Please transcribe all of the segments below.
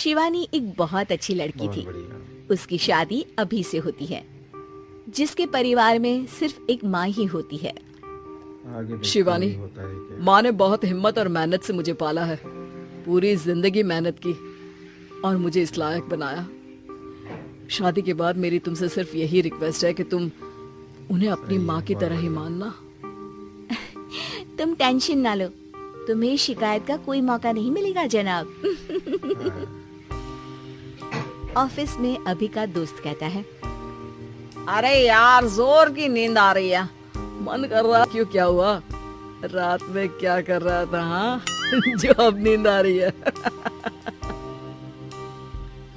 शिवानी एक बहुत अच्छी लड़की बहुत थी। बढ़िया। उसकी शादी अभी से होती है, जिसके परिवार में सिर्फ एक माँ ही होती है। आगे देखते शिवानी, भी होता है क्या। माँ ने बहुत हिम्मत और मेहनत से मुझे पाला है, पूरी जिंदगी मेहनत की और मुझे इस लायक बनाया। शादी के बाद मेरी तुमसे सिर्फ यही रिक्वेस्ट है कि तुम उन्हें अपनी सही है, माँ की बहुत तरह ही बढ़िया। मानना। तुम टेंशन ना लो, तुम्हें शिकायत का कोई मौका नहीं मिलेगा जनाब। ऑफिस में अभी का दोस्त कहता है, अरे यार, जोर की नींद आ रही है, मन कर रहा। क्यों, क्या हुआ? रात में क्या कर रहा था? हाँ जो अब नींद आ रही है।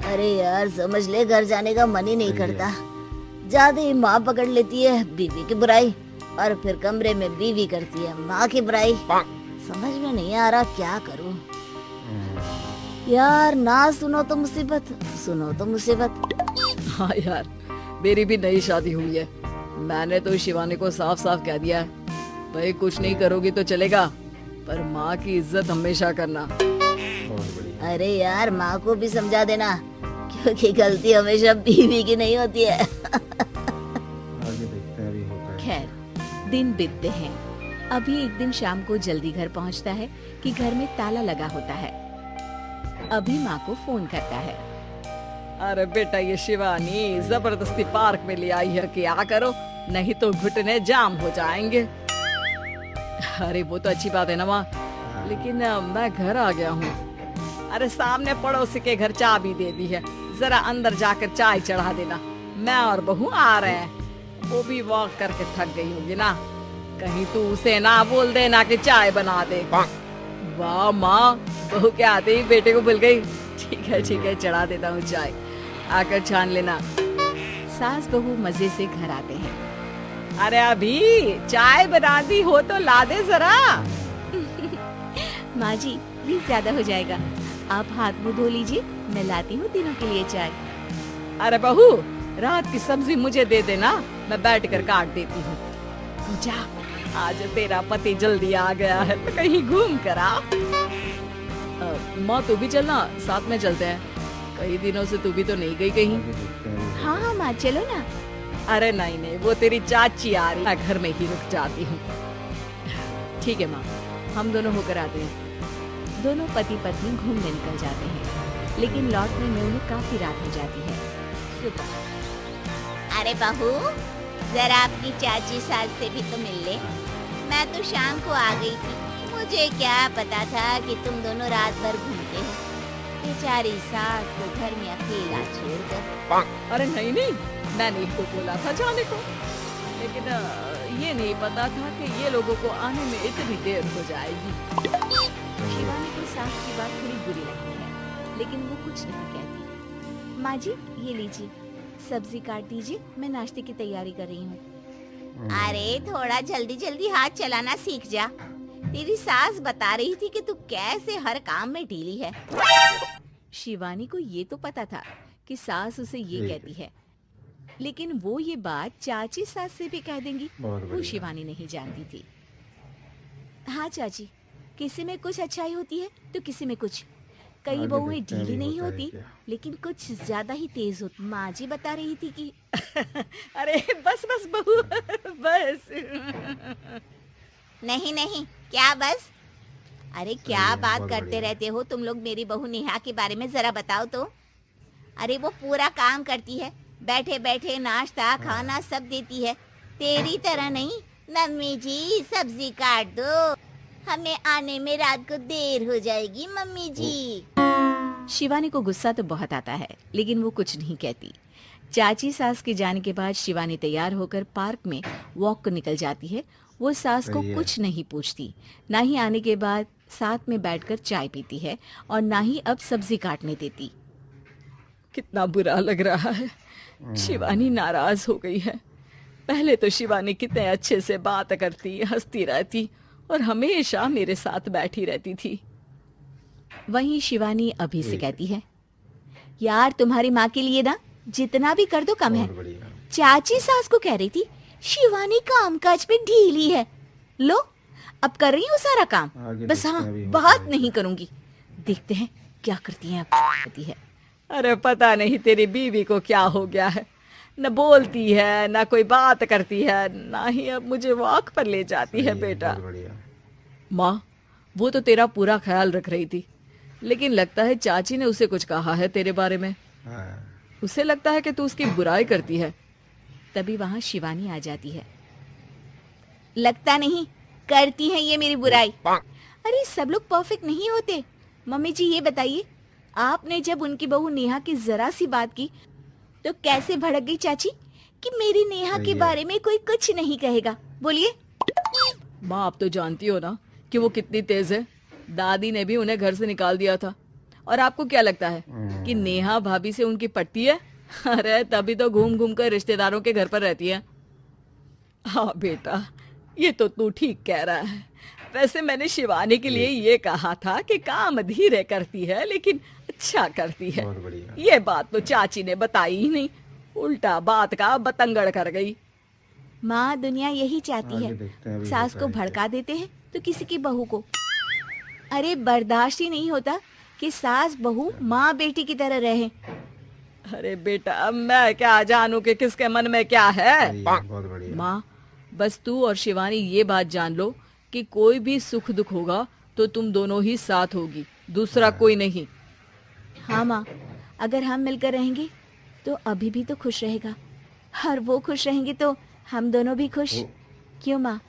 अरे यार समझ ले, घर जाने का मन ही नहीं सही है। करता। ज्यादा ही माँ पकड़ लेती है बीवी की बुराई, और फिर कमरे में बीवी करती है माँ की बुराई। समझ में नहीं आ रहा क्या करूं। यार ना सुनो तो मुसीबत, सुनो तो मुसीबत। हाँ यार, मेरी भी नई शादी हुई है। मैंने तो शिवानी को साफ साफ कह दिया है, भाई कुछ नहीं करोगी तो चलेगा, पर माँ की इज्जत हमेशा करना। बहुत बढ़िया। अरे यार माँ को भी समझा देना, क्योंकि गलती हमेशा बीवी की नहीं होती है। आगे देखते हैं अभी होता है। खैर दिन बीतते हैं। अभी एक दिन शाम को जल्दी घर पहुंचता है कि घर में ताला लगा होता है। अभी माँ को फोन करता है। अरे बेटा, ये शिवानी जबरदस्ती पार्क में ले आई है कि आ करो, नहीं तो घुटने जाम हो जाएंगे। अरे वो तो अच्छी बात है ना माँ, लेकिन मैं घर आ गया हूँ। अरे सामने पड़ोसी के घर चाबी दे दी है, जरा अंदर जाकर चाय चढ़ा देना। मैं और बहू आ रहे हैं, वो भी वॉक करके थक गई होगी ना, कहीं तू उसे ना बोल देना कि चाय बना दे। वाह माँ, बहू के आते ही बेटे को भूल गई। ठीक है, चढ़ा देता हूँ चाय, आकर छान लेना। सास बहू मजे से घर आते हैं। अरे अभी चाय बना दी हो तो ला दे जरा। माँ जी ये ज्यादा हो जाएगा, आप हाथ मुंह धो लीजिए, मैं लाती हूँ तीनों के लिए चाय। अरे बहू, रात की सब्जी मुझे दे देना, मैं बैठ कर काट देती हूँ। तू जा, आज तेरा पति जल्दी आ गया है तो कहीं घूम कर आ। माँ तू भी चलना, साथ में चलते हैं, कई दिनों से तू भी तो नहीं गई कहीं। आगे देखते हैं अभी हाँ हाँ माँ चलो ना। अरे नहीं, वो तेरी चाची आ रही, मैं घर में ही रुक जाती हूँ। ठीक है माँ, हम दोनों होकर आते हैं। दोनों पति पत्नी घूमने निकल जाते हैं, लेकिन लौटने में उन्हें काफी रात हो जाती है। सुबह, अरे बहू जरा अपनी चाची सास से भी तो मिल ले। मैं तो शाम को आ गई थी, मुझे क्या पता था कि तुम दोनों रात भर घूमते हो। बेचारी सास को घर में अकेला छोड़कर। अरे नहीं, मैंने ही तो बोला था जाने को, लेकिन ये नहीं पता था कि ये लोगों को आने में इतनी देर हो जाएगी। शिवानी को सास की बात थोड़ी बुरी लगती है, लेकिन वो कुछ नहीं कहती। माँ जी ये लीजिए, सब्जी काट दीजिए, मैं नाश्ते की तैयारी कर रही हूँ। अरे थोड़ा जल्दी जल्दी हाथ चलाना सीख जा, तेरी सास बता रही थी कि तू कैसे हर काम में ढीली है। शिवानी को ये तो पता था कि सास उसे ये ठीक कहती है, लेकिन वो ये बात चाची सास से भी कह देंगी, बहुत वो बढ़िया। शिवानी नहीं जानती थी। हाँ चाची, किसी में कुछ अच्छाई होती है तो किसी में कुछ। कई आगे बहुएं देखते हैं ढीली अभी नहीं होता है होती, क्या। लेकिन कुछ ज्यादा ही तेज होती। माँ जी बता रही थी कि अरे बस बहू, बस। नहीं क्या बस। अरे क्या है, बात बहुत करते बढ़िया। रहते हो तुम लोग मेरी बहू नेहा के बारे में, जरा बताओ तो। अरे वो पूरा काम करती है, बैठे बैठे नाश्ता खाना सब देती है, तेरी तरह नहीं। मम्मी जी सब्जी काट दो, हमें आने में रात को देर हो जाएगी मम्मी जी। शिवानी को गुस्सा तो बहुत आता है, लेकिन वो कुछ नहीं कहती। चाची सास के जाने के बाद शिवानी तैयार होकर पार्क में वॉक को निकल जाती है। वो सास को सही है। कुछ नहीं पूछती, ना ही आने के बाद साथ में बैठकर चाय पीती है, और ना ही अब सब्जी काटने देती। कितना बुरा लग रहा है, शिवानी नाराज हो गई है। पहले तो शिवानी कितने अच्छे से बात करती, हंसती रहती और हमेशा मेरे साथ बैठी रहती थी। वहीं शिवानी अभी से ठीक है। कहती है, यार तुम्हारी माँ के लिए ना जितना भी कर दो कम है। बहुत बढ़िया। चाची सास को कह रही थी शिवानी कामकाज में ढीली है, लो अब कर रही हूँ सारा काम, आगे बस देखते हाँ हैं अभी होता बात है नहीं क्या। करूंगी। देखते हैं क्या करती हैं आप? है अरे पता नहीं तेरी बीवी को क्या हो गया है, न बोलती है न कोई बात करती है, ना ही अब मुझे वॉक पर ले जाती है सही बेटा। बहुत बढ़िया। माँ, वो तो तेरा पूरा ख्याल रख रही थी, लेकिन लगता है चाची ने उसे कुछ कहा है तेरे बारे में। हाँ उसे लगता है कि तू उसकी बुराई करती है। तभी वहां शिवानी आ जाती है। लगता नहीं, करती है ये मेरी बुराई। अरे सब लोग परफेक्ट नहीं होते। मम्मी जी ये बताइए, आपने जब उनकी बहू नेहा की जरा सी बात की तो कैसे भड़क गई चाची कि मेरी नेहा सही के है। बारे में कोई कुछ नहीं कहेगा? बोलिए। माँ, आप तो जानती हो ना कि वो कितनी तेज है। दादी ने भी उन्हें घर से निकाल दिया था। और आपको क्या लगता है कि नेहा भाभी से उनकी पटती है? अरे तभी तो घूम घूम कर रिश्तेदारों के घर पर रहती है। हाँ बेटा, ये तो तू ठीक कह रहा है। वैसे मैंने शिवानी के लिए ये कहा था कि काम धीरे करती है लेकिन अच्छा करती है। बहुत बढ़िया। ये बात तो चाची ने बताई ही नहीं, उल्टा बात का बतंगड़ कर गई। माँ, दुनिया यही चाहती आगे है, देखते हैं अभी सास होता को है क्या। भड़का देते हैं तो किसी की बहू को। अरे बर्दाश्त ही नहीं होता कि सास बहू माँ बेटी की तरह रहे। अरे बेटा, मैं क्या जानूं कि किसके मन में क्या है। सही है बहुत बढ़िया। माँ, बस तू और शिवानी ये बात जान लो कि कोई भी सुख दुख होगा तो तुम दोनों ही साथ होगी, दूसरा कोई नहीं। हाँ माँ, अगर हम मिलकर रहेंगे तो अभी भी तो खुश रहेगा, और वो खुश रहेंगे तो हम दोनों भी खुश। वो- क्यों माँ?